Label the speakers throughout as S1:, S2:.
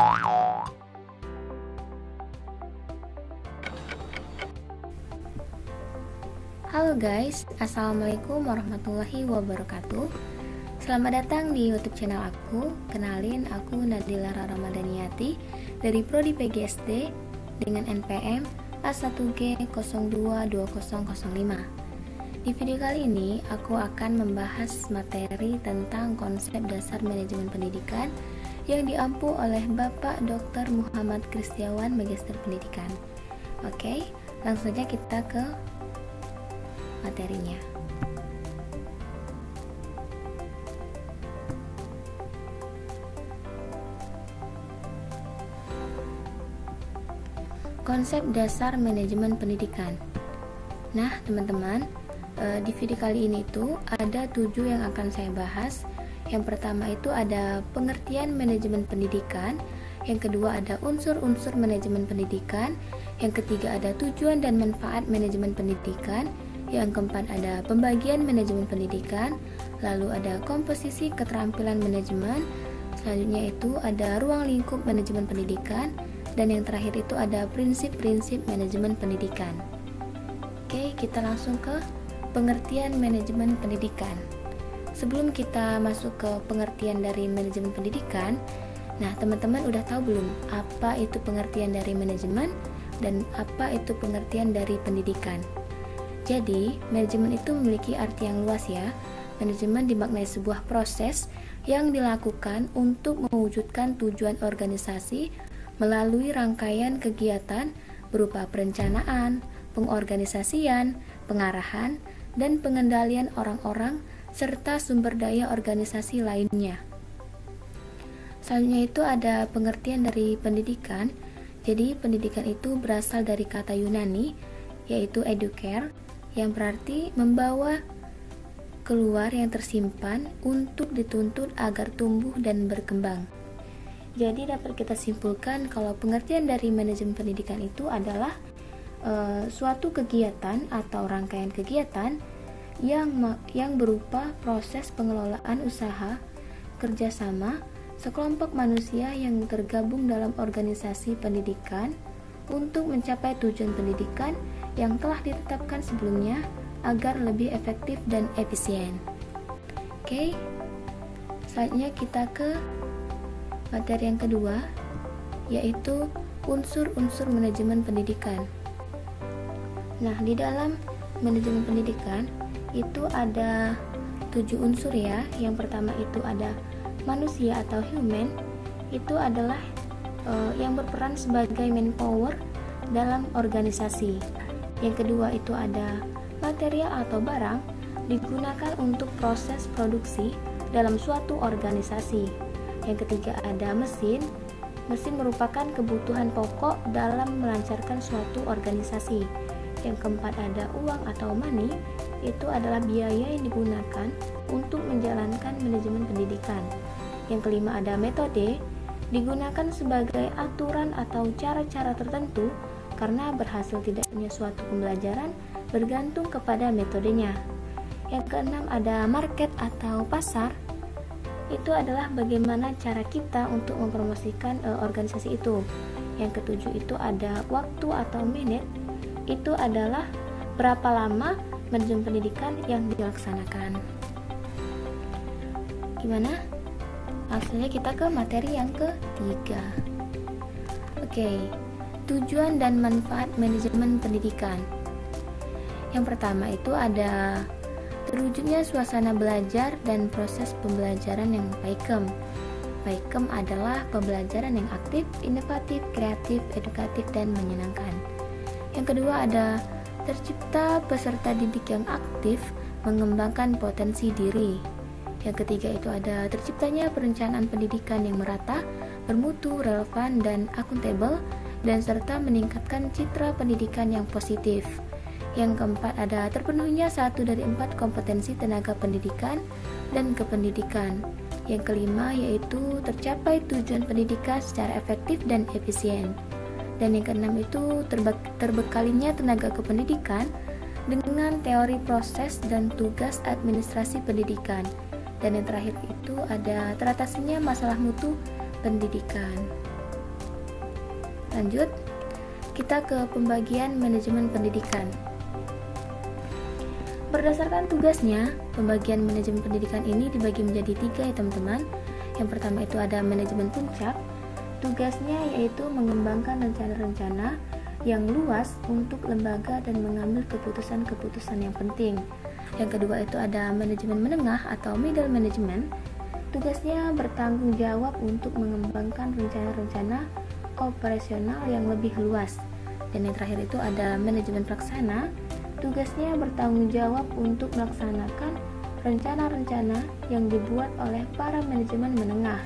S1: Halo guys, assalamualaikum warahmatullahi wabarakatuh. Selamat datang di YouTube channel aku. Kenalin, aku Nadila Ramadhaniyati dari Prodi PGSD dengan NPM A1G022005. Di video kali ini aku akan membahas materi tentang konsep dasar manajemen pendidikan yang diampu oleh Bapak Dr. Muhammad Kristiawan, Magister Pendidikan. Oke, langsung saja kita ke materinya. Konsep dasar manajemen pendidikan. Nah, teman-teman, di video kali ini tuh ada 7 yang akan saya bahas. Yang pertama itu ada pengertian manajemen pendidikan, yang kedua ada unsur-unsur manajemen pendidikan, yang ketiga ada tujuan dan manfaat manajemen pendidikan, yang keempat ada pembagian manajemen pendidikan, lalu ada komposisi keterampilan manajemen, selanjutnya itu ada ruang lingkup manajemen pendidikan, dan yang terakhir itu ada prinsip-prinsip manajemen pendidikan. Oke, kita langsung ke pengertian manajemen pendidikan. Sebelum kita masuk ke pengertian dari manajemen pendidikan, nah teman-teman udah tahu belum apa itu pengertian dari manajemen dan apa itu pengertian dari pendidikan? Jadi, manajemen itu memiliki arti yang luas ya. Manajemen dimaknai sebuah proses yang dilakukan untuk mewujudkan tujuan organisasi melalui rangkaian kegiatan berupa perencanaan, pengorganisasian, pengarahan, dan pengendalian orang-orang serta sumber daya organisasi lainnya. Selanjutnya itu ada pengertian dari pendidikan. Jadi, pendidikan itu berasal dari kata Yunani, yaitu educare, yang berarti membawa keluar yang tersimpan untuk dituntut agar tumbuh dan berkembang. Jadi dapat kita simpulkan kalau pengertian dari manajemen pendidikan itu adalah suatu kegiatan atau rangkaian kegiatan yang berupa proses pengelolaan usaha kerjasama sekelompok manusia yang tergabung dalam organisasi pendidikan untuk mencapai tujuan pendidikan yang telah ditetapkan sebelumnya agar lebih efektif dan efisien. Oke, selanjutnya kita ke materi yang kedua, yaitu unsur-unsur manajemen pendidikan. Nah, di dalam manajemen pendidikan itu ada 7 unsur ya. Yang pertama itu ada manusia atau human, itu adalah yang berperan sebagai manpower dalam organisasi. Yang kedua itu ada material atau barang digunakan untuk proses produksi dalam suatu organisasi. Yang ketiga ada mesin. Mesin merupakan kebutuhan pokok dalam melancarkan suatu organisasi. Yang keempat ada uang atau money, itu adalah biaya yang digunakan untuk menjalankan manajemen pendidikan. Yang kelima ada metode, digunakan sebagai aturan atau cara-cara tertentu karena berhasil tidaknya suatu pembelajaran bergantung kepada metodenya. Yang keenam ada market atau pasar, itu adalah bagaimana cara kita untuk mempromosikan organisasi itu. Yang ketujuh itu ada waktu atau minute, itu adalah berapa lama manajemen pendidikan yang dilaksanakan. Gimana? Langsung saja kita ke materi yang ketiga. Oke, tujuan dan manfaat manajemen pendidikan. Yang pertama itu ada terwujudnya suasana belajar dan proses pembelajaran yang PAIKEM. PAIKEM adalah pembelajaran yang aktif, inovatif, kreatif, edukatif, dan menyenangkan. Yang kedua ada tercipta peserta didik yang aktif mengembangkan potensi diri. Yang ketiga itu ada terciptanya perencanaan pendidikan yang merata, bermutu, relevan, dan akuntabel, dan serta meningkatkan citra pendidikan yang positif. Yang keempat ada terpenuhnya 1 dari 4 kompetensi tenaga pendidikan dan kependidikan. Yang kelima yaitu tercapai tujuan pendidikan secara efektif dan efisien. Dan yang keenam itu terbekalinya tenaga kependidikan dengan teori proses dan tugas administrasi pendidikan. Dan yang terakhir itu ada teratasinya masalah mutu pendidikan. Lanjut, kita ke pembagian manajemen pendidikan. Berdasarkan tugasnya, pembagian manajemen pendidikan ini dibagi menjadi 3 ya teman-teman. Yang pertama itu ada manajemen puncak. Tugasnya yaitu mengembangkan rencana-rencana yang luas untuk lembaga dan mengambil keputusan-keputusan yang penting. Yang kedua itu ada manajemen menengah atau middle management. Tugasnya bertanggung jawab untuk mengembangkan rencana-rencana operasional yang lebih luas. Dan yang terakhir itu ada manajemen pelaksana. Tugasnya bertanggung jawab untuk melaksanakan rencana-rencana yang dibuat oleh para manajemen menengah.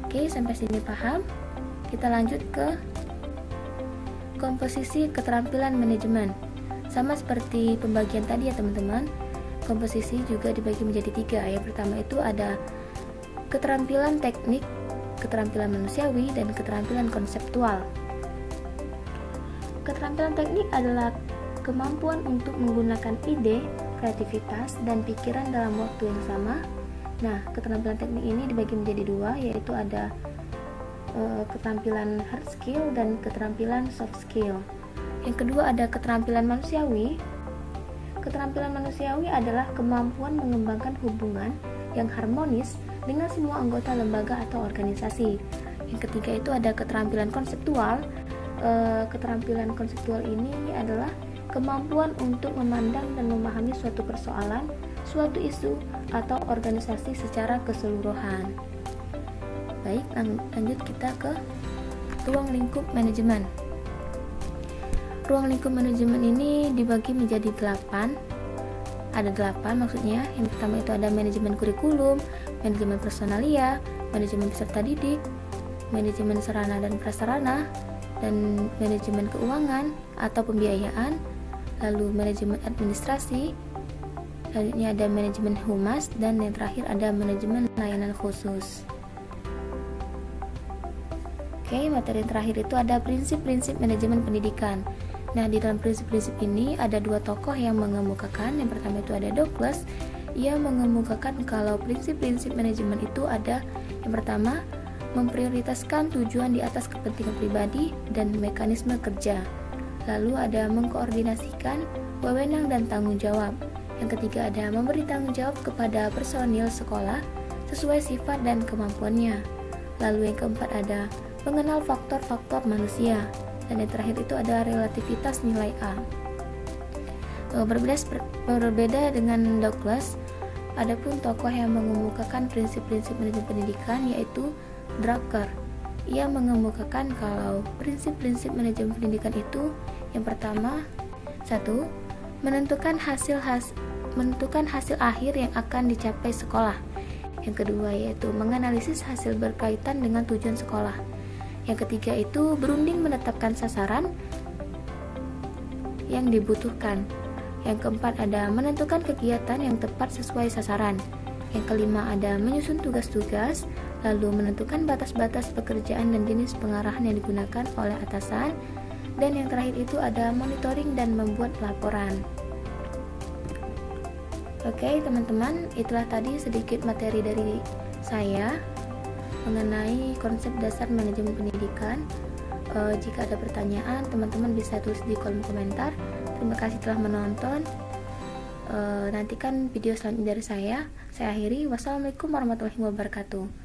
S1: Oke, sampai sini paham? Kita lanjut ke komposisi keterampilan manajemen. Sama seperti pembagian tadi ya teman-teman, komposisi juga dibagi menjadi 3. Yang pertama itu ada keterampilan teknik, keterampilan manusiawi, dan keterampilan konseptual. Keterampilan teknik adalah kemampuan untuk menggunakan ide, kreativitas, dan pikiran dalam waktu yang sama. Nah, keterampilan teknik ini dibagi menjadi 2, yaitu ada keterampilan hard skill dan keterampilan soft skill. Yang kedua ada keterampilan manusiawi. Keterampilan manusiawi adalah kemampuan mengembangkan hubungan yang harmonis dengan semua anggota lembaga atau organisasi. Yang ketiga itu ada keterampilan konseptual. Keterampilan konseptual ini adalah kemampuan untuk memandang dan memahami suatu persoalan, suatu isu, atau organisasi secara keseluruhan. Baik, lanjut kita ke ruang lingkup manajemen. Ruang lingkup manajemen ini dibagi menjadi 8. Ada 8 maksudnya. Yang pertama itu ada manajemen kurikulum, manajemen personalia, manajemen peserta didik, manajemen sarana dan prasarana, dan manajemen keuangan atau pembiayaan, lalu manajemen administrasi, selanjutnya ada manajemen humas, dan yang terakhir ada manajemen layanan khusus. Oke, materi yang terakhir itu ada prinsip-prinsip manajemen pendidikan. Nah, di dalam prinsip-prinsip ini ada 2 tokoh yang mengemukakan. Yang pertama itu ada Douglas. Ia mengemukakan kalau prinsip-prinsip manajemen itu ada yang pertama, memprioritaskan tujuan di atas kepentingan pribadi dan mekanisme kerja. Lalu ada mengkoordinasikan wewenang dan tanggung jawab. Yang ketiga ada memberi tanggung jawab kepada personil sekolah sesuai sifat dan kemampuannya. Lalu yang keempat ada mengenal faktor-faktor manusia. Dan yang terakhir itu ada relativitas nilai A. Berbeda dengan Douglas, adapun tokoh yang mengemukakan prinsip-prinsip manajemen pendidikan yaitu Drucker. Ia mengemukakan kalau prinsip-prinsip manajemen pendidikan itu yang pertama, 1. Menentukan hasil akhir yang akan dicapai sekolah. Yang kedua yaitu menganalisis hasil berkaitan dengan tujuan sekolah. Yang ketiga itu berunding menetapkan sasaran yang dibutuhkan. Yang keempat ada menentukan kegiatan yang tepat sesuai sasaran. Yang kelima ada menyusun tugas-tugas, lalu menentukan batas-batas pekerjaan dan jenis pengarahan yang digunakan oleh atasan. Dan yang terakhir itu ada monitoring dan membuat laporan. Oke teman-teman, itulah tadi sedikit materi dari saya mengenai konsep dasar manajemen pendidikan. Jika ada pertanyaan, teman-teman bisa tulis di kolom komentar. Terima kasih telah menonton. Nantikan video selanjutnya dari saya. Saya akhiri. Wassalamualaikum warahmatullahi wabarakatuh.